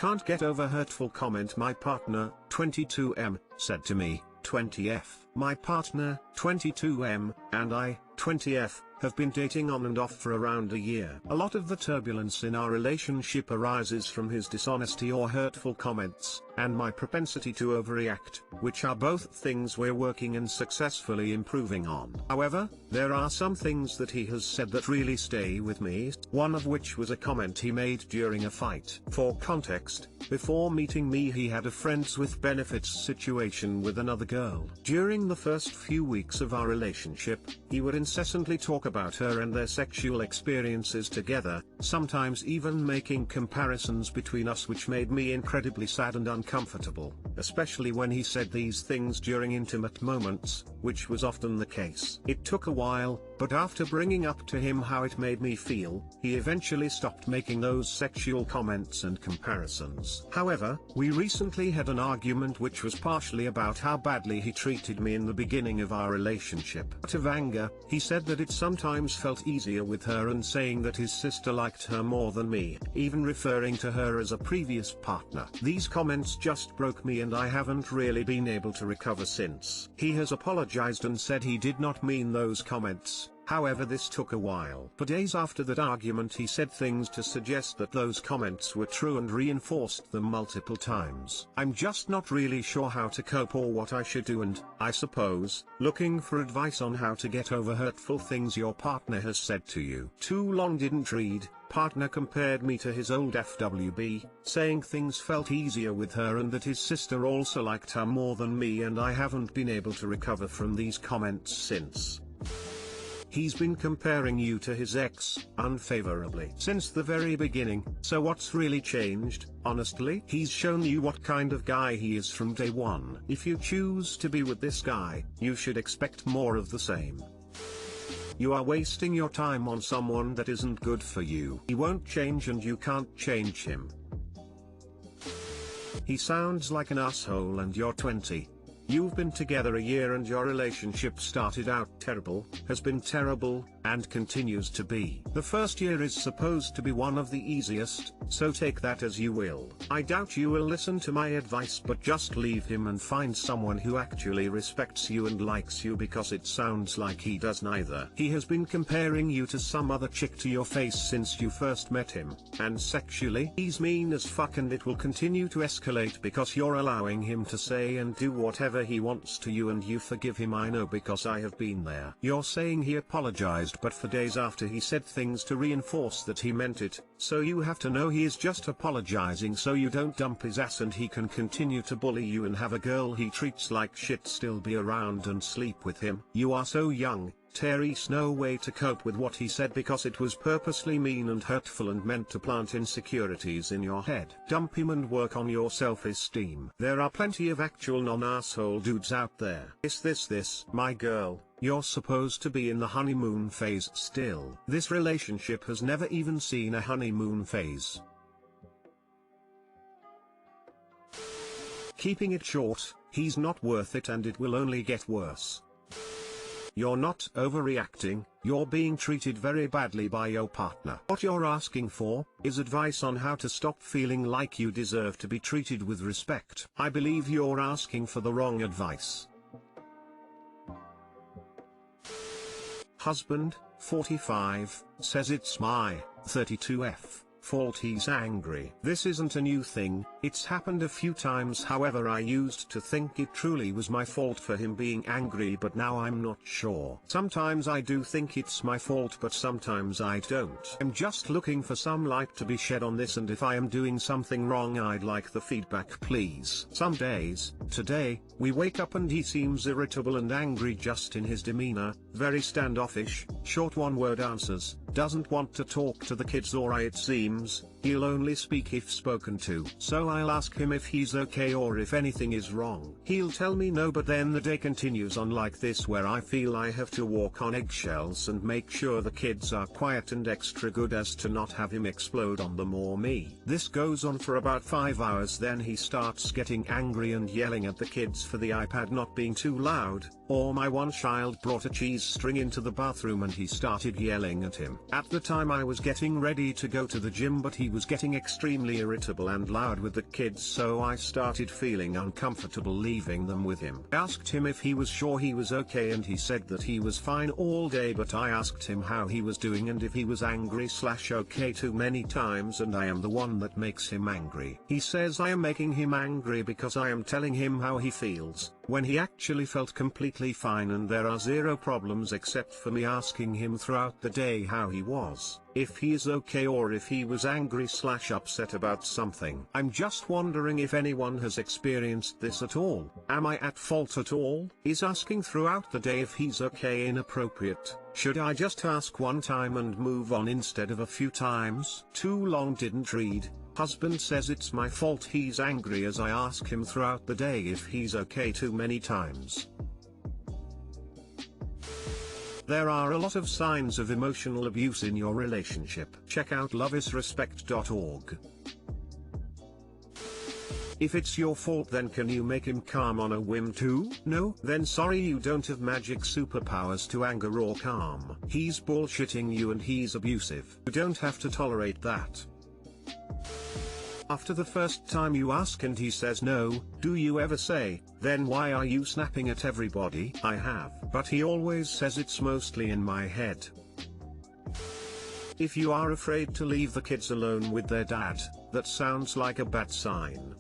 Can't get over hurtful comment. My partner, 22M, said to me, 20F. My partner, 22M, and I, 20F, have been dating on and off for around a year. A lot of the turbulence in our relationship arises from his dishonesty or hurtful comments, and my propensity to overreact, which are both things we're working and successfully improving on. However, there are some things that he has said that really stay with me, one of which was a comment he made during a fight. For context, before meeting me he had a friends with benefits situation with another girl. During the first few weeks of our relationship, he would incessantly talk about her and their sexual experiences together, sometimes even making comparisons between us, which made me incredibly sad and uncomfortable, especially when he said these things during intimate moments, which was often the case. It took a while, but after bringing up to him how it made me feel, he eventually stopped making those sexual comments and comparisons. However, we recently had an argument which was partially about how badly he treated me in the beginning of our relationship. Out of anger, he said that it sometimes felt easier with her and saying that his sister liked her more than me, even referring to her as a previous partner. These comments just broke me and I haven't really been able to recover since. He has apologized and said he did not mean those comments. However, this took a while. For days after that argument he said things to suggest that those comments were true and reinforced them multiple times. I'm just not really sure how to cope or what I should do, and, I suppose, looking for advice on how to get over hurtful things your partner has said to you. Too long didn't read. Partner compared me to his old FWB, saying things felt easier with her and that his sister also liked her more than me, and I haven't been able to recover from these comments since. He's been comparing you to his ex, unfavorably, since the very beginning. So what's really changed? Honestly, he's shown you what kind of guy he is from day one. If you choose to be with this guy, you should expect more of the same. You are wasting your time on someone that isn't good for you. He won't change and you can't change him. He sounds like an asshole and you're 20. You've been together a year and your relationship started out terrible, has been terrible, and continues to be. The first year is supposed to be one of the easiest, so take that as you will. I doubt you will listen to my advice, but just leave him and find someone who actually respects you and likes you, because it sounds like he does neither. He has been comparing you to some other chick to your face since you first met him, and sexually, he's mean as fuck, and it will continue to escalate because you're allowing him to say and do whatever he wants to you, and you forgive him. I know because I have been there. You're saying he apologized, but for days after he said things to reinforce that he meant it, so you have to know he is just apologizing so you don't dump his ass and he can continue to bully you and have a girl he treats like shit still be around and sleep with him. You are so young. There's no way to cope with what he said because it was purposely mean and hurtful and meant to plant insecurities in your head. Dump him and work on your self-esteem. There are plenty of actual non-asshole dudes out there. This, my girl, you're supposed to be in the honeymoon phase still. This relationship has never even seen a honeymoon phase. Keeping it short, he's not worth it and it will only get worse. You're not overreacting, you're being treated very badly by your partner. What you're asking for is advice on how to stop feeling like you deserve to be treated with respect. I believe you're asking for the wrong advice. Husband, 45, says it's my 32F fault he's angry. This isn't a new thing, it's happened a few times. However, I used to think it truly was my fault for him being angry, but now I'm not sure. Sometimes I do think it's my fault, but sometimes I don't. I'm just looking for some light to be shed on this, and if I am doing something wrong I'd like the feedback please. Some days, today, we wake up and he seems irritable and angry just in his demeanor, very standoffish, short one-word answers, doesn't want to talk to the kids, or it seems, he'll only speak if spoken to. So I'll ask him if he's okay or if anything is wrong. He'll tell me no, but then the day continues on like this, where I feel I have to walk on eggshells and make sure the kids are quiet and extra good as to not have him explode on them or me. This goes on for about 5 hours, then he starts getting angry and yelling at the kids for the iPad not being too loud, or my one child brought a cheese string into the bathroom and he started yelling at him. At the time I was getting ready to go to the gym, but he was getting extremely irritable and loud with the kids, so I started feeling uncomfortable leaving them with him. I asked him if he was sure he was okay, and he said that he was fine all day, but I asked him how he was doing and if he was angry/okay too many times, and I am the one that makes him angry. He says I am making him angry because I am telling him how he feels, when he actually felt completely fine and there are zero problems except for me asking him throughout the day how he was, if he is okay, or if he was angry/upset about something. I'm just wondering if anyone has experienced this at all. Am I at fault at all? Is asking throughout the day if he's okay inappropriate? Should I just ask one time and move on instead of a few times? Too long didn't read. Husband says it's my fault he's angry as I ask him throughout the day if he's okay too many times. There are a lot of signs of emotional abuse in your relationship. Check out loveisrespect.org. If it's your fault, then can you make him calm on a whim too? No? Then sorry, you don't have magic superpowers to anger or calm. He's bullshitting you and he's abusive. You don't have to tolerate that. After the first time you ask and he says no, do you ever say, then why are you snapping at everybody? I have. But he always says it's mostly in my head. If you are afraid to leave the kids alone with their dad, that sounds like a bad sign.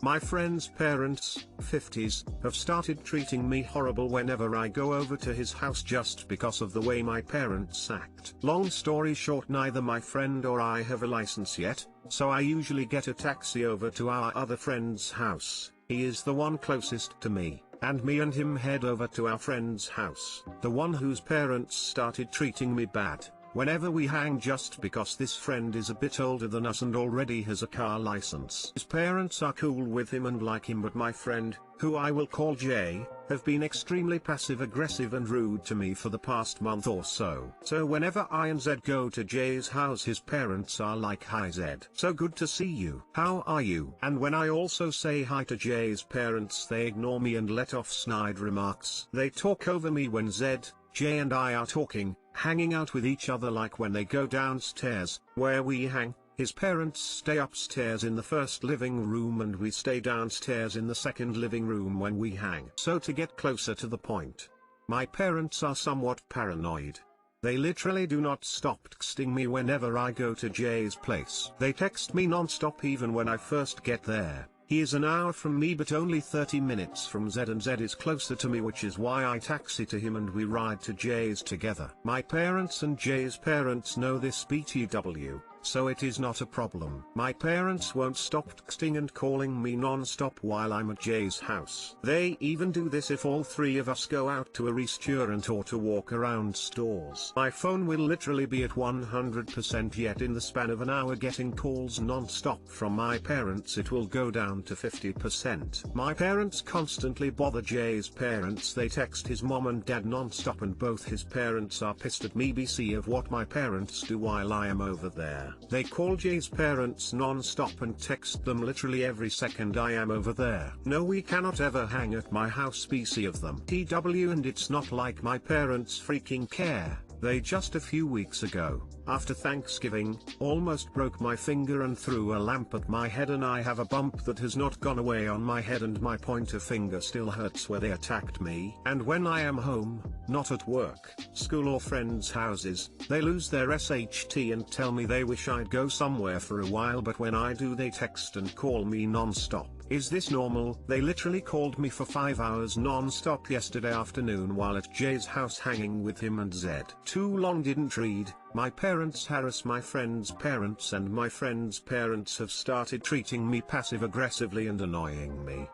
My friend's parents, 50s, have started treating me horrible whenever I go over to his house just because of the way my parents act. Long story short, neither my friend or I have a license yet, so I usually get a taxi over to our other friend's house. He is the one closest to me, and me and him head over to our friend's house, the one whose parents started treating me bad, whenever we hang, just because this friend is a bit older than us and already has a car license. His parents are cool with him and like him, but my friend, who I will call Jay, have been extremely passive-aggressive and rude to me for the past month or so. So whenever I and Zed go to Jay's house, his parents are like, "Hi Zed, so good to see you. How are you?" And when I also say hi to Jay's parents, they ignore me and let off snide remarks. They talk over me when Zed, Jay and I are talking, hanging out with each other, like when they go downstairs, where we hang. His parents stay upstairs in the first living room and we stay downstairs in the second living room when we hang. So to get closer to the point, my parents are somewhat paranoid. They literally do not stop texting me whenever I go to Jay's place. They text me non-stop even when I first get there. He is an hour from me but only 30 minutes from Zed, and Zed is closer to me, which is why I taxi to him and we ride to Jay's together. My parents and Jay's parents know this BTW, so it is not a problem. My parents won't stop texting and calling me non-stop while I'm at Jay's house. They even do this if all three of us go out to a restaurant or to walk around stores. My phone will literally be at 100%, yet in the span of an hour getting calls non-stop from my parents it will go down to 50%. My parents constantly bother Jay's parents. They text his mom and dad non-stop and both his parents are pissed at me BC of what my parents do while I am over there. They call Jay's parents non-stop and text them literally every second I am over there. No, we cannot ever hang at my house BC of them. TW, and it's not like my parents freaking care. They just a few weeks ago, after Thanksgiving, almost broke my finger and threw a lamp at my head, and I have a bump that has not gone away on my head and my pointer finger still hurts where they attacked me. And when I am home, not at work, school or friends' houses, they lose their SHT and tell me they wish I'd go somewhere for a while, but when I do they text and call me non-stop. Is this normal? They literally called me for 5 hours non-stop yesterday afternoon while at Jay's house hanging with him and Zed. Too long didn't read. My parents harass my friend's parents and my friend's parents have started treating me passive-aggressively and annoying me.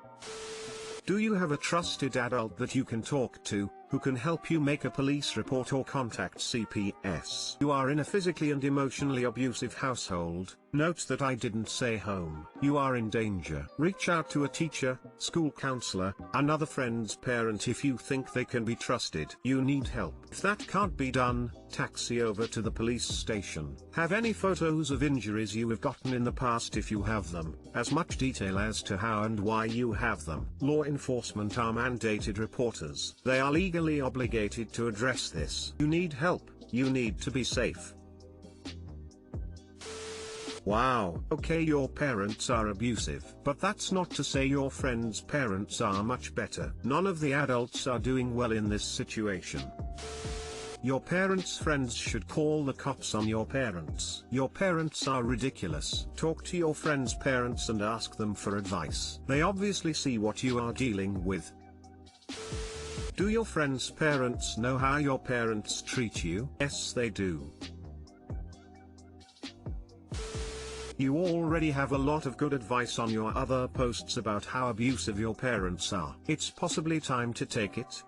Do you have a trusted adult that you can talk to, who can help you make a police report or contact CPS? You are in a physically and emotionally abusive household. Note that I didn't say home. You are in danger. Reach out to a teacher, school counselor, another friend's parent if you think they can be trusted. You need help. If that can't be done, taxi over to the police station. Have any photos of injuries you have gotten in the past if you have them, as much detail as to how and why you have them. Law enforcement are mandated reporters. They are legally obligated to address this. You need help. You need to be safe. Wow, okay, your parents are abusive, but that's not to say your friend's parents are much better. None of the adults are doing well in this situation. Your parents' friends should call the cops on your parents. Your parents are ridiculous. Talk to your friends' parents and ask them for advice. They obviously see what you are dealing with. Do your friends' parents know how your parents treat you? Yes, they do. You already have a lot of good advice on your other posts about how abusive your parents are. It's possibly time to take it.